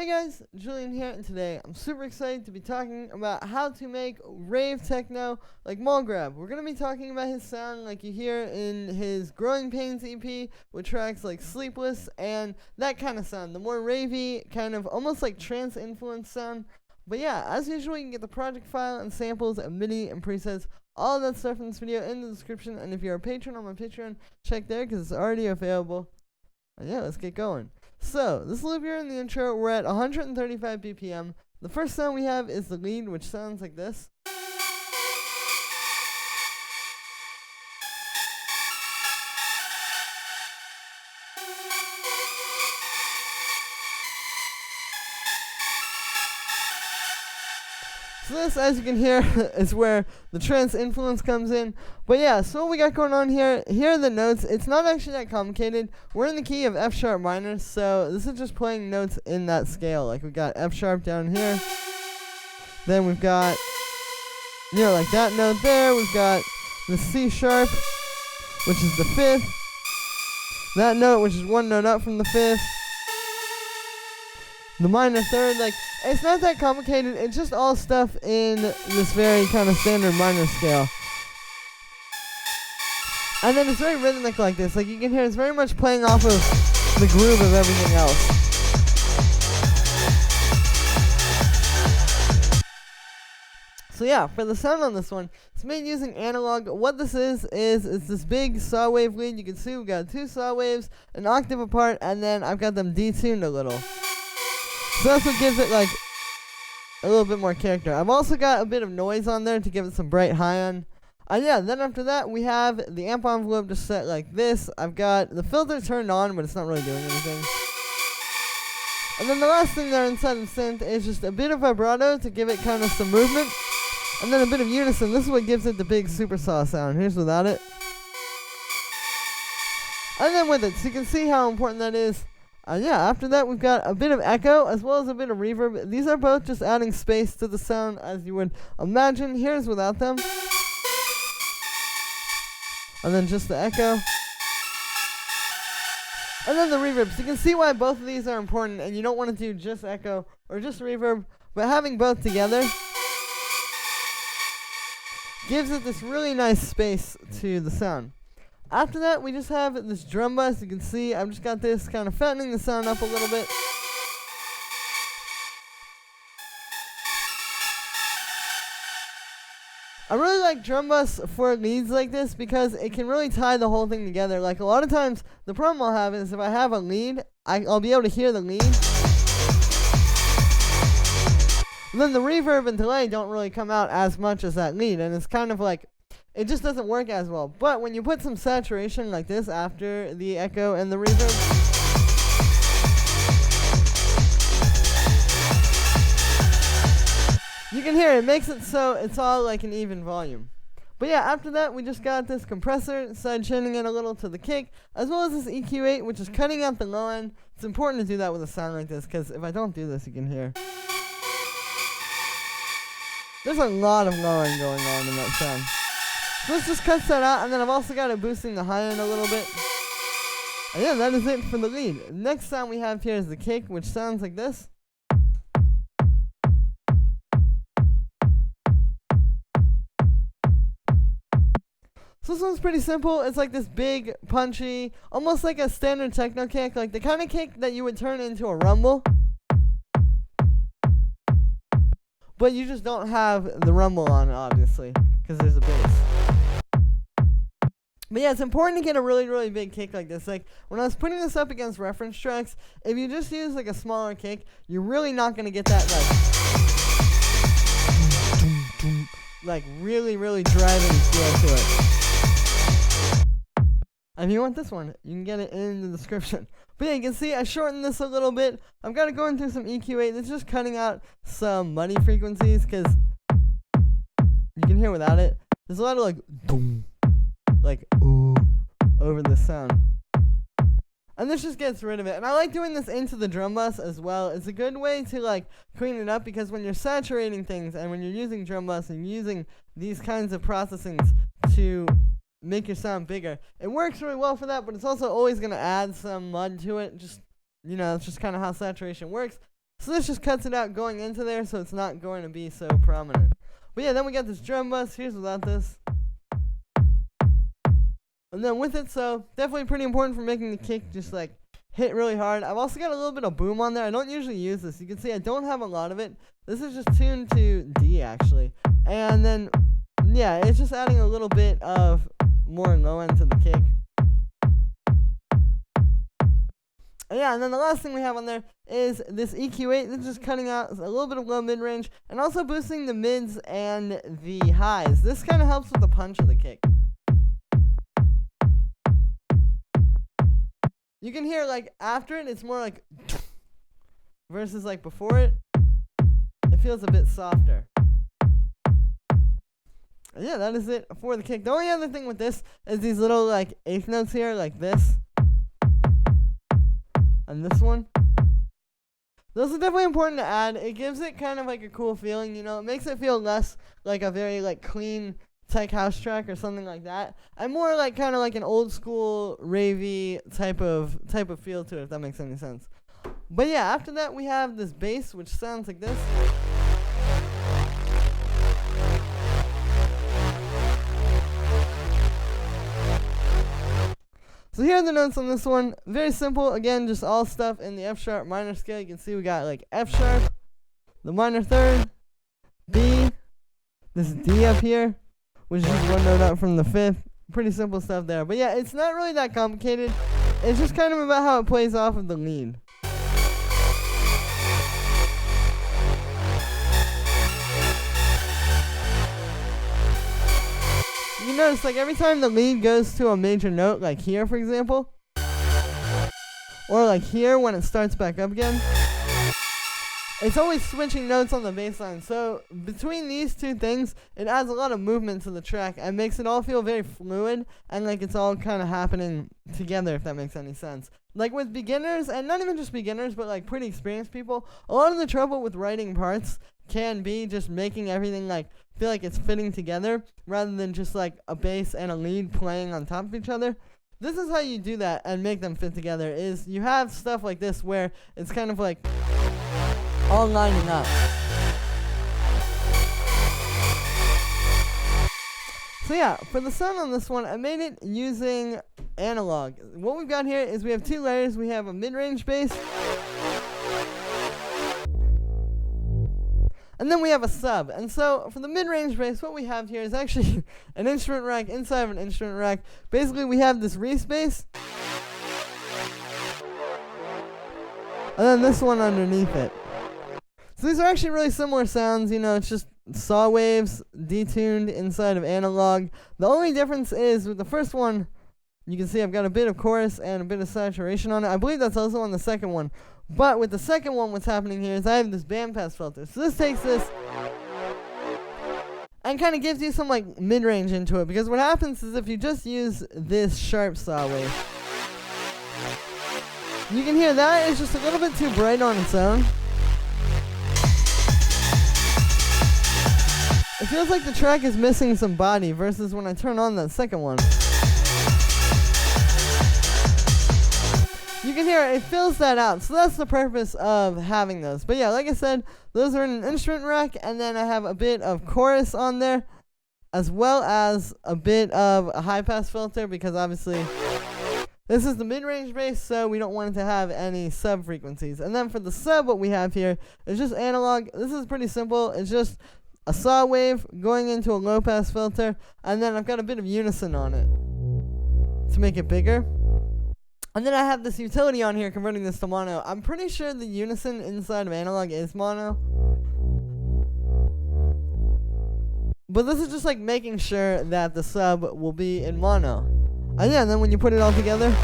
Hey guys, Julian here, and today I'm super excited to be talking about how to make Rave Techno like Mall Grab. We're going to be talking about his sound like you hear in his Growing Pains EP with tracks like Sleepless and that kind of sound, the more ravey, kind of almost like trance influence sound. But yeah, as usual, you can get the project file and samples and MIDI and presets, all of that stuff in this video in the description, and if you're a patron on my Patreon, check there because it's already available. And yeah, let's get going. So, this loop here in the intro, we're at 135 BPM. The first sound we have is the lead, which sounds like this. So this, as you can hear, is where the trance influence comes in. But yeah, so what we got going on here are the notes. It's not actually that complicated. We're in the key of F sharp minor, so this is just playing notes in that scale. Like we've got F sharp down here. Then we've got, like that note there. We've got the C sharp, which is the fifth. That note, which is one note up from the fifth. The minor third, like, it's not that complicated. It's just all stuff in this very kind of standard minor scale. And then it's very rhythmic like this. Like, you can hear it's very much playing off of the groove of everything else. So yeah, for the sound on this one, it's made using analog. What this is it's this big saw wave lead. You can see we've got two saw waves, an octave apart, and then I've got them detuned a little. So that's what gives it like a little bit more character. I've also got a bit of noise on there to give it some bright high on. And yeah, then after that we have the amp envelope just set like this. I've got the filter turned on, but it's not really doing anything. And then the last thing there inside the synth is just a bit of vibrato to give it kind of some movement. And then a bit of unison. This is what gives it the big super saw sound. Here's without it. And then with it, so you can see how important that is. Yeah, after that we've got a bit of echo as well as a bit of reverb. These are both just adding space to the sound as you would imagine. Here's without them. And then just the echo. And then the reverb. So you can see why both of these are important and you don't want to do just echo or just reverb, but having both together gives it this really nice space to the sound. After that, we just have this drum bus. You can see I've just got this kind of fattening the sound up a little bit. I really like drum bus for leads like this because it can really tie the whole thing together. Like a lot of times, the problem I'll have is if I have a lead, I'll be able to hear the lead. And then the reverb and delay don't really come out as much as that lead, and it's kind of like, it just doesn't work as well. But when you put some saturation like this after the echo and the reverb, you can hear it makes it so it's all like an even volume. But yeah, after that we just got this compressor side chaining it a little to the kick, as well as this EQ8, which is cutting out the low end. It's important to do that with a sound like this, because if I don't do this, you can hear there's a lot of low end going on in that sound. So let's just cut that out, and then I've also got it boosting the high end a little bit. And yeah, that is it for the lead. Next sound we have here is the kick, which sounds like this. So this one's pretty simple. It's like this big, punchy, almost like a standard techno kick, like the kind of kick that you would turn into a rumble. But you just don't have the rumble on it, obviously, because there's a bass. But yeah, it's important to get a really, really big kick like this. Like, when I was putting this up against reference tracks, if you just use, like, a smaller kick, you're really not going to get that, like, really, really driving feel to it. And if you want this one, you can get it in the description. But yeah, you can see I shortened this a little bit. I've got it going through some EQ8. It's just cutting out some muddy frequencies, because you can hear without it. There's a lot of, like, boom. Like, ooh, over the sound. And this just gets rid of it. And I like doing this into the drum bus as well. It's a good way to, like, clean it up, because when you're saturating things and when you're using drum bus and using these kinds of processings to make your sound bigger, it works really well for that, but it's also always going to add some mud to it. Just, you know, it's just kind of how saturation works. So this just cuts it out going into there, so it's not going to be so prominent. But yeah, then we got this drum bus. Here's without this. And then with it, so definitely pretty important for making the kick just like hit really hard. I've also got a little bit of boom on there. I don't usually use this. You can see I don't have a lot of it. This is just tuned to D actually. And then, yeah, it's just adding a little bit of more low end to the kick. Yeah, and then the last thing we have on there is this EQ8. This is just cutting out a little bit of low mid-range and also boosting the mids and the highs. This kind of helps with the punch of the kick. You can hear, like, after it, it's more like versus, like, before it, it feels a bit softer. And yeah, that is it for the kick. The only other thing with this is these little, like, eighth notes here, like this. And this one. Those are definitely important to add. It gives it kind of like a cool feeling, you know. It makes it feel less like a very like clean tech house track or something like that, and more like kind of like an old school ravey type of feel to it, if that makes any sense. But yeah, after that we have this bass, which sounds like this. So here are the notes on this one. Very simple. Again, just all stuff in the F sharp minor scale. You can see we got like F sharp, the minor third, B, this D up here, which is just one note up from the fifth. Pretty simple stuff there. But yeah, it's not really that complicated. It's just kind of about how it plays off of the lead. You notice, like, every time the lead goes to a major note, like here, for example, or like here when it starts back up again, it's always switching notes on the bass line. So between these two things, it adds a lot of movement to the track and makes it all feel very fluid and like it's all kind of happening together, if that makes any sense. Like with beginners, and not even just beginners, but like pretty experienced people, a lot of the trouble with writing parts can be just making everything like feel like it's fitting together rather than just like a bass and a lead playing on top of each other. This is how you do that and make them fit together, is you have stuff like this where it's kind of like all lining up. So yeah, for the sound on this one, I made it using analog. What we've got here is we have two layers. We have a mid-range bass, and then we have a sub. And so for the mid-range bass, what we have here is actually an instrument rack inside of an instrument rack. Basically, we have this Reese bass, and then this one underneath it. So these are actually really similar sounds, you know, it's just saw waves detuned inside of analog. The only difference is with the first one, you can see I've got a bit of chorus and a bit of saturation on it. I believe that's also on the second one. But with the second one, what's happening here is I have this bandpass filter. So this takes this and kind of gives you some like mid-range into it, because what happens is if you just use this sharp saw wave, you can hear that is just a little bit too bright on its own. It feels like the track is missing some body versus when I turn on that second one. You can hear it fills that out. So that's the purpose of having those. But yeah, like I said, those are in an instrument rack, and then I have a bit of chorus on there, as well as a bit of a high pass filter, because obviously this is the mid-range bass, so we don't want it to have any sub frequencies. And then for the sub, what we have here is just analog. This is pretty simple. It's just a saw wave going into a low pass filter, and then I've got a bit of unison on it to make it bigger. And then I have this utility on here converting this to mono. I'm pretty sure the unison inside of analog is mono, but this is just like making sure that the sub will be in mono. And yeah, and then when you put it all together,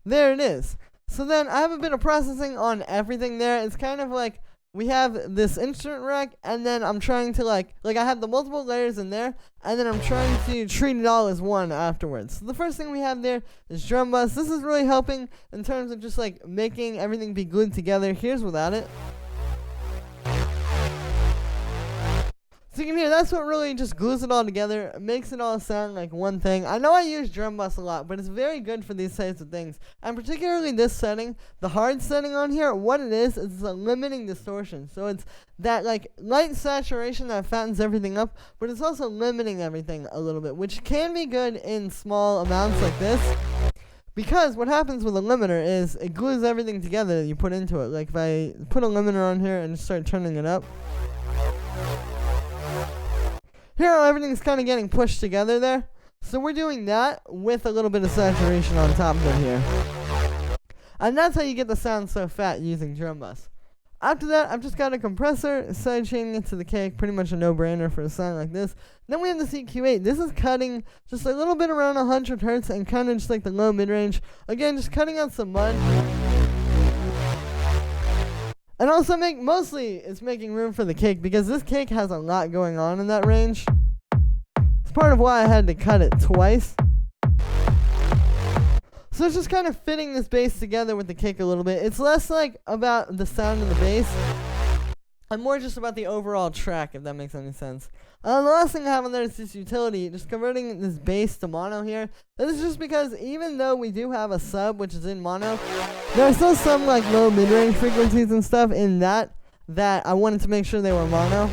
there it is. So then I have a bit of processing on everything there. It's kind of like we have this instrument rack, and then I'm trying to like I have the multiple layers in there, and then I'm trying to treat it all as one afterwards. So the first thing we have there is drum bus. This is really helping in terms of just like making everything be glued together. Here's without it. So you can hear that's what really just glues it all together, makes it all sound like one thing. I know I use drum bus a lot, but it's very good for these types of things. And particularly this setting, the hard setting on here, what it is a limiting distortion. So it's that like light saturation that fattens everything up, but it's also limiting everything a little bit, which can be good in small amounts like this. Because what happens with a limiter is it glues everything together that you put into it. Like if I put a limiter on here and just start turning it up, here everything's kind of getting pushed together there. So we're doing that with a little bit of saturation on top of it here. And that's how you get the sound so fat using drum bus. After that, I've just got a compressor, side chaining it to the cake, pretty much a no-brainer for a sound like this. Then we have the EQ8. This is cutting just a little bit around 100 hertz and kind of just like the low mid-range. Again, just cutting out some mud. And also mostly it's making room for the cake because this cake has a lot going on in that range. It's part of why I had to cut it twice. So it's just kind of fitting this bass together with the kick a little bit. It's less like about the sound of the bass and more just about the overall track, if that makes any sense. The last thing I have on there is this utility, just converting this bass to mono here. This is just because even though we do have a sub, which is in mono, there are still some like low mid-range frequencies and stuff in that I wanted to make sure they were mono.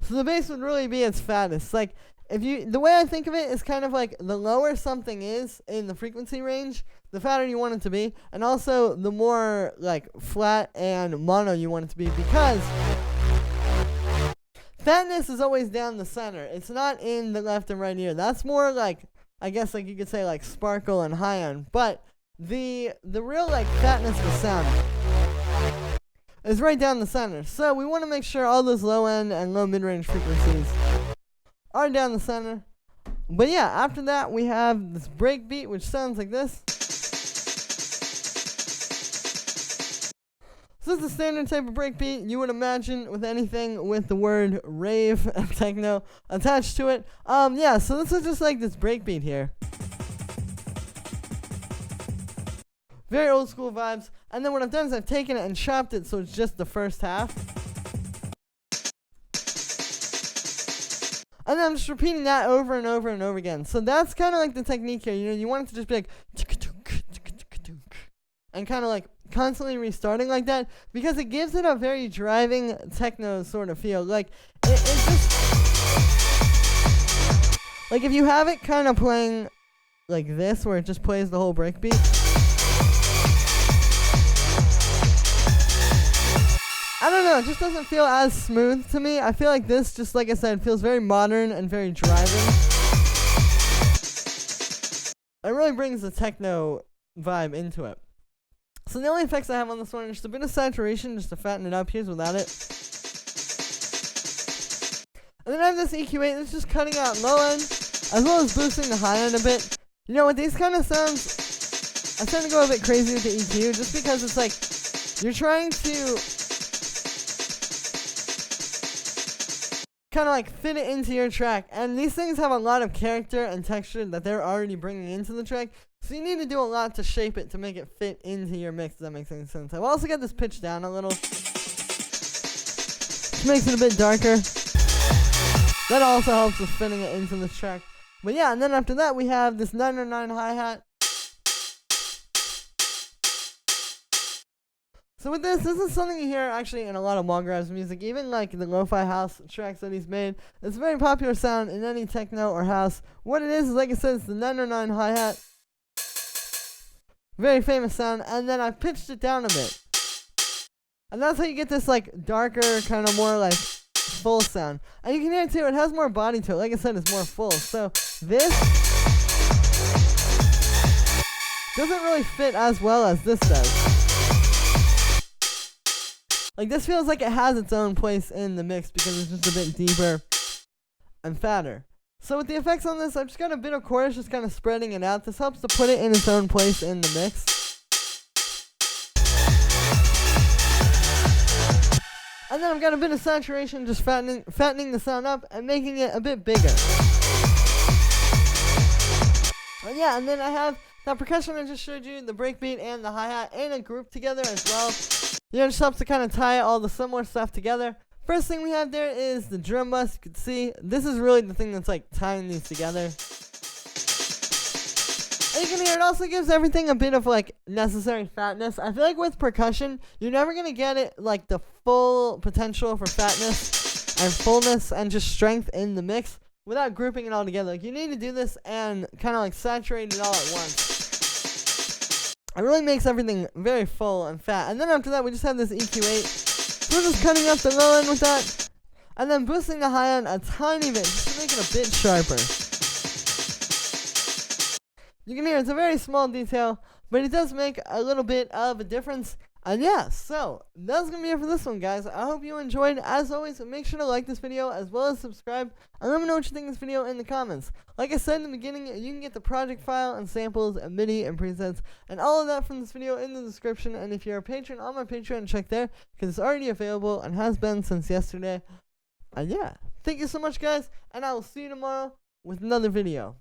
So the bass would really be its fattest. Like, the way I think of it is kind of like the lower something is in the frequency range, the fatter you want it to be, and also the more like flat and mono you want it to be, because fatness is always down the center. It's not in the left and right ear. That's more like, I guess like you could say like sparkle and high end, but the real like fatness of sound is right down the center. So we want to make sure all those low end and low mid range frequencies are down the center. But yeah, after that we have this break beat, which sounds like this. So this is a standard type of break beat you would imagine with anything with the word rave techno attached to it. Yeah, so this is just like this break beat here. Very old school vibes. And then what I've done is I've taken it and chopped it so it's just the first half. And then I'm just repeating that over and over and over again. So that's kind of like the technique here. You know, you want it to just be like, and kind of like constantly restarting like that, because it gives it a very driving techno sort of feel. Like, it just, like if you have it kind of playing like this, where it just plays the whole breakbeat. I don't know, it just doesn't feel as smooth to me. I feel like this, just like I said, feels very modern and very driving. It really brings the techno vibe into it. So the only effects I have on this one is just a bit of saturation, just to fatten it up. Here's without it. And then I have this EQ8 that's just cutting out low end, as well as boosting the high end a bit. You know, with these kind of sounds, I tend to go a bit crazy with the EQ, just because it's like, you're trying to kind of like fit it into your track, and these things have a lot of character and texture that they're already bringing into the track, so you need to do a lot to shape it to make it fit into your mix, if that makes any sense. I've also got this pitched down a little, which makes it a bit darker. That also helps with fitting it into the track. But yeah, and then after that we have this 909 hi-hat. So with this is something you hear actually in a lot of Mulgrave's music, even like the lo-fi house tracks that he's made. It's a very popular sound in any techno or house. What it is, like I said, it's the 909 hi-hat. Very famous sound, and then I pitched it down a bit. And that's how you get this like darker, kind of more like full sound. And you can hear it too, it has more body to it. Like I said, it's more full. So this doesn't really fit as well as this does. Like, this feels like it has its own place in the mix because it's just a bit deeper and fatter. So with the effects on this, I've just got a bit of chorus just kind of spreading it out. This helps to put it in its own place in the mix. And then I've got a bit of saturation, just fattening the sound up and making it a bit bigger. And yeah, and then I have that percussion I just showed you, the breakbeat and the hi-hat, and a group together as well. You know, it just helps to kind of tie all the similar stuff together. First thing we have there is the drum bus. You can see this is really the thing that's like tying these together. And you can hear it also gives everything a bit of like necessary fatness. I feel like with percussion, you're never gonna get it like the full potential for fatness and fullness and just strength in the mix without grouping it all together. Like you need to do this and kind of like saturate it all at once. It really makes everything very full and fat. And then after that, we just have this EQ8. So we're just cutting up the low end with that, and then boosting the high end a tiny bit just to make it a bit sharper. You can hear it's a very small detail, but it does make a little bit of a difference. And yeah, so that's going to be it for this one, guys. I hope you enjoyed. As always, make sure to like this video as well as subscribe. And let me know what you think of this video in the comments. Like I said in the beginning, you can get the project file and samples and MIDI and presets and all of that from this video in the description. And if you're a patron on my Patreon, check there because it's already available and has been since yesterday. And yeah, thank you so much, guys. And I will see you tomorrow with another video.